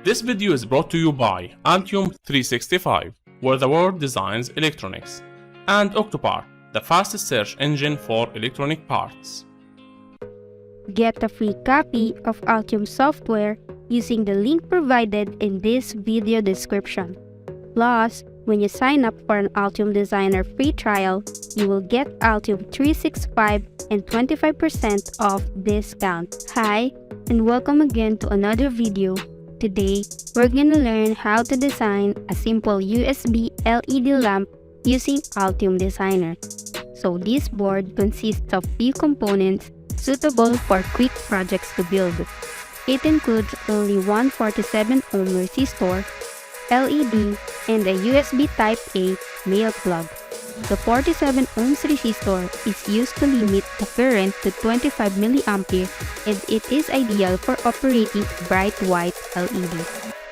This video is brought to you by Altium 365, where the world designs electronics, and Octopart, the fastest search engine for electronic parts. Get a free copy of Altium software using the link provided in this video description. Plus, when you sign up for an Altium Designer free trial, you will get Altium 365 and 25% off discount. Hi, and welcome again to another video. Today, we're gonna learn how to design a simple USB LED lamp using Altium Designer. So this board consists of few components suitable for quick projects to build. It includes only one 47 ohm resistor, LED, and a USB Type-A male plug. The 47 ohms resistor is used to limit the current to 25 mA, and it is ideal for operating bright white LED.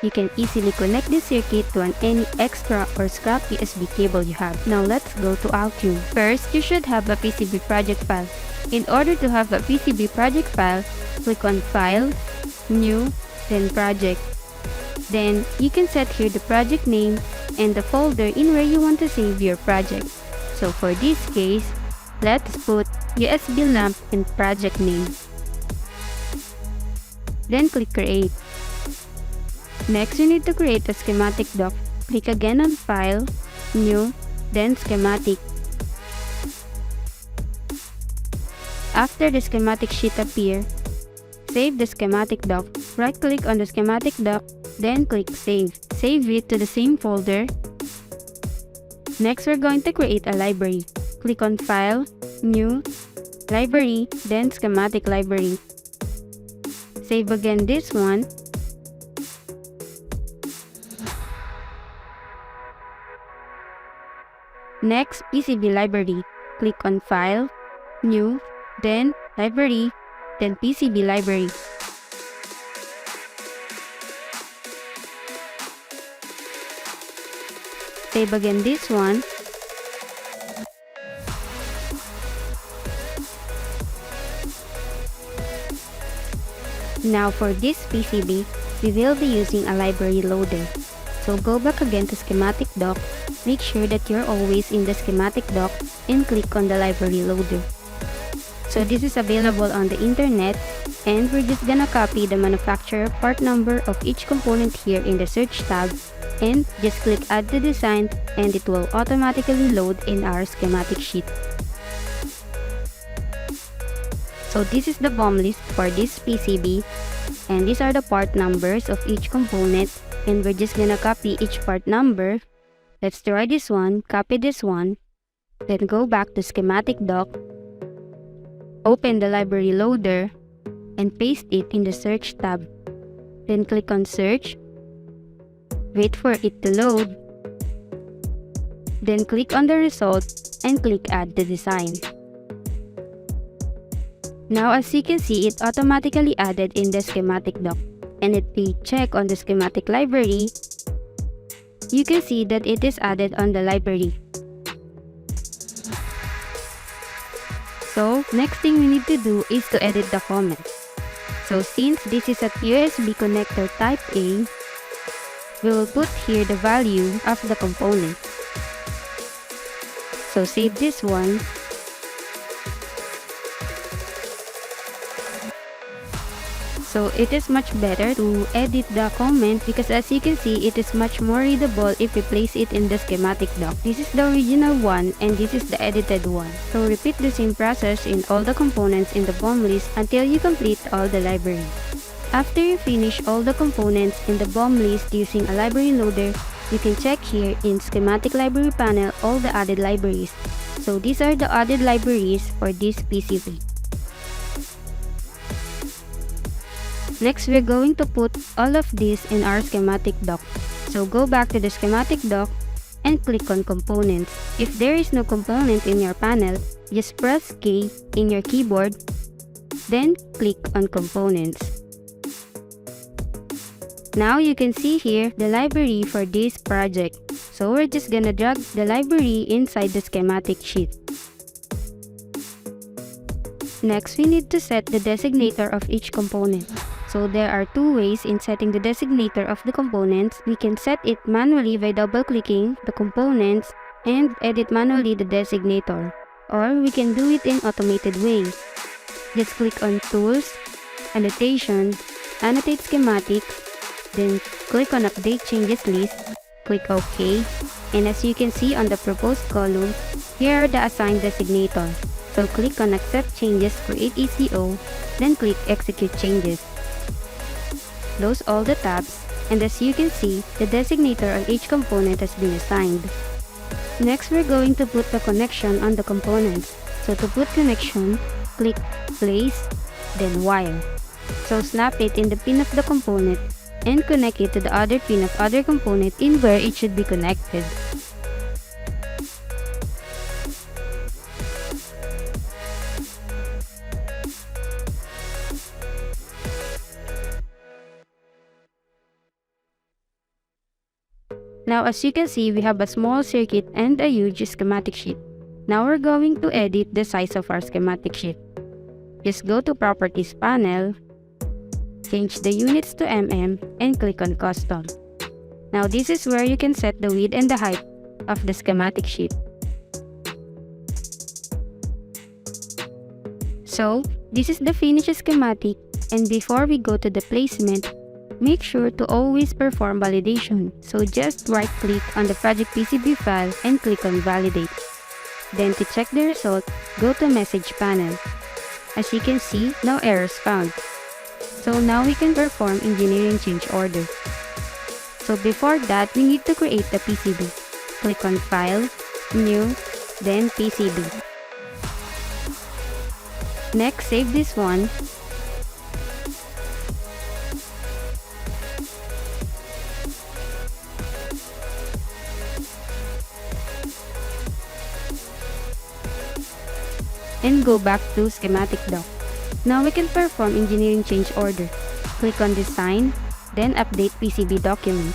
You can easily connect this circuit to any extra or scrap USB cable you have. Now let's go to Altium. First, you should have a PCB project file. In order to have a PCB project file, click on File, New, then Project. Then, you can set here the project name and the folder in where you want to save your project. So for this case, let's put USB lamp in project name. Then click Create. Next, you need to create a schematic doc. Click again on File, New, then Schematic. After the schematic sheet appears, save the schematic doc. Right-click on the schematic doc, then click Save. Save it to the same folder. Next, we're going to create a library. Click on File, New, Library, then Schematic Library. Save again this one. Next, PCB Library. Click on File, New, then Library, then PCB Library. Save again this one. Now for this PCB, we will be using a library loader. So go back again to schematic doc, make sure that you're always in the schematic doc, and click on the library loader. So this is available on the internet, and we're just gonna copy the manufacturer part number of each component here in the search tab, and just click Add to Design, and it will automatically load in our schematic sheet. So this is the BOM list for this PCB, and these are the part numbers of each component, and we're just gonna copy each part number. Let's try this one, copy this one, then go back to schematic doc, open the library loader, and paste it in the search tab. Then click on Search, wait for it to load, then click on the result and click Add to Design. Now as you can see, it automatically added in the schematic doc, and if we check on the schematic library, you can see that it is added on the library. So next thing we need to do is to edit the comments. So since this is a USB connector type A, we will put here the value of the component. So save this one. So it is much better to edit the comment because as you can see, it is much more readable if we place it in the schematic doc. This is the original one and this is the edited one. So repeat the same process in all the components in the BOM list until you complete all the library. After you finish all the components in the BOM list using a library loader, you can check here in schematic library panel all the added libraries. So these are the added libraries for this PCB. Next, we're going to put all of this in our schematic doc. So go back to the schematic doc and click on Components. If there is no component in your panel, just press K in your keyboard, then click on Components. Now you can see here the library for this project. So we're just gonna drag the library inside the schematic sheet. Next, we need to set the designator of each component. So there are two ways in setting the designator of the components. We can set it manually by double-clicking the components and edit manually the designator. Or we can do it in automated way. Just click on Tools, Annotation, Annotate Schematic, then click on Update Changes List, click OK, and as you can see on the proposed column, here are the assigned designator. So click on Accept Changes, Create ECO, then click Execute Changes. Close all the tabs, and as you can see, the designator on each component has been assigned. Next, we're going to put the connection on the components. So to put connection, click Place, then Wire. So snap it in the pin of the component and connect it to the other pin of other component in where it should be connected. Now as you can see, we have a small circuit and a huge schematic sheet. Now we're going to edit the size of our schematic sheet. Just go to Properties panel, change the units to mm, and click on Custom. Now this is where you can set the width and the height of the schematic sheet. So this is the finished schematic, and before we go to the placement, make sure to always perform validation. So just right-click on the project PCB file and click on Validate. Then to check the result, go to Message panel. As you can see, no errors found. So now we can perform engineering change order. So before that, we need to create the PCB. Click on File, New, then PCB. Next, save this one. And go back to schematic doc. Now we can perform engineering change order. Click on Design, then Update PCB document.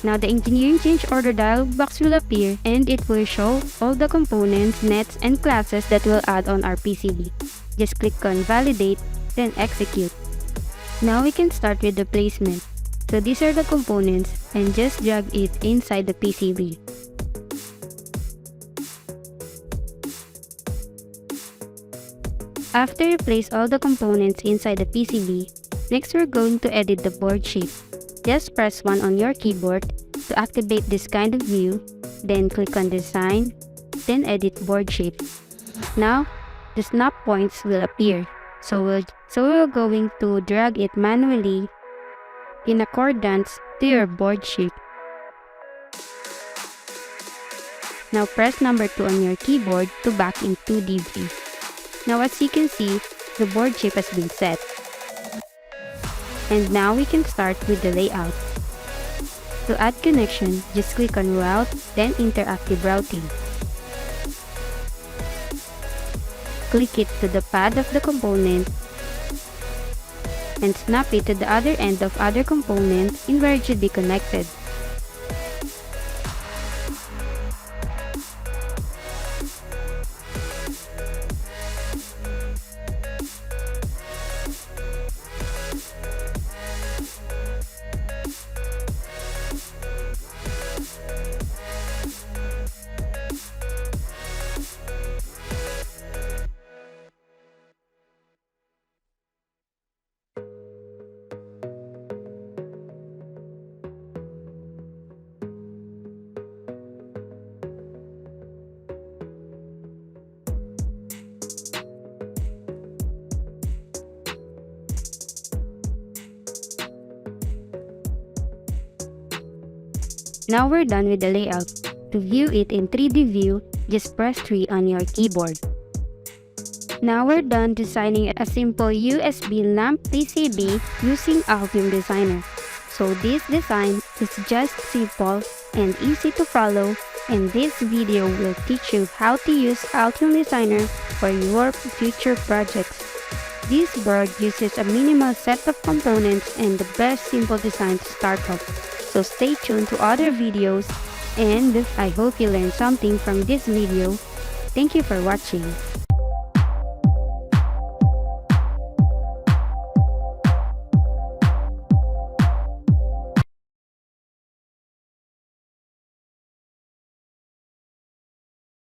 Now the engineering change order dialog box will appear, and it will show all the components, nets, and classes that will add on our PCB. Just click on Validate, then Execute. Now we can start with the placement. So these are the components, and just drag it inside the PCB. After you place all the components inside the PCB, next we're going to edit the board shape. Just press 1 on your keyboard to activate this kind of view, then click on Design, then Edit Board Shape. Now, the snap points will appear. So we're going to drag it manually in accordance to your board shape. Now press number 2 on your keyboard to back in 2D view. Now as you can see, the board shape has been set. And now we can start with the layout. To add connection, just click on Route, then Interactive Routing. Click it to the pad of the component and snap it to the other end of other component in where it should be connected. Now we're done with the layout. To view it in 3D view, just press 3 on your keyboard. Now we're done designing a simple USB lamp PCB using Altium Designer. So this design is just simple and easy to follow, and this video will teach you how to use Altium Designer for your future projects. This board uses a minimal set of components and the best simple design to start off. So stay tuned to other videos, and I hope you learned something from this video. Thank you for watching.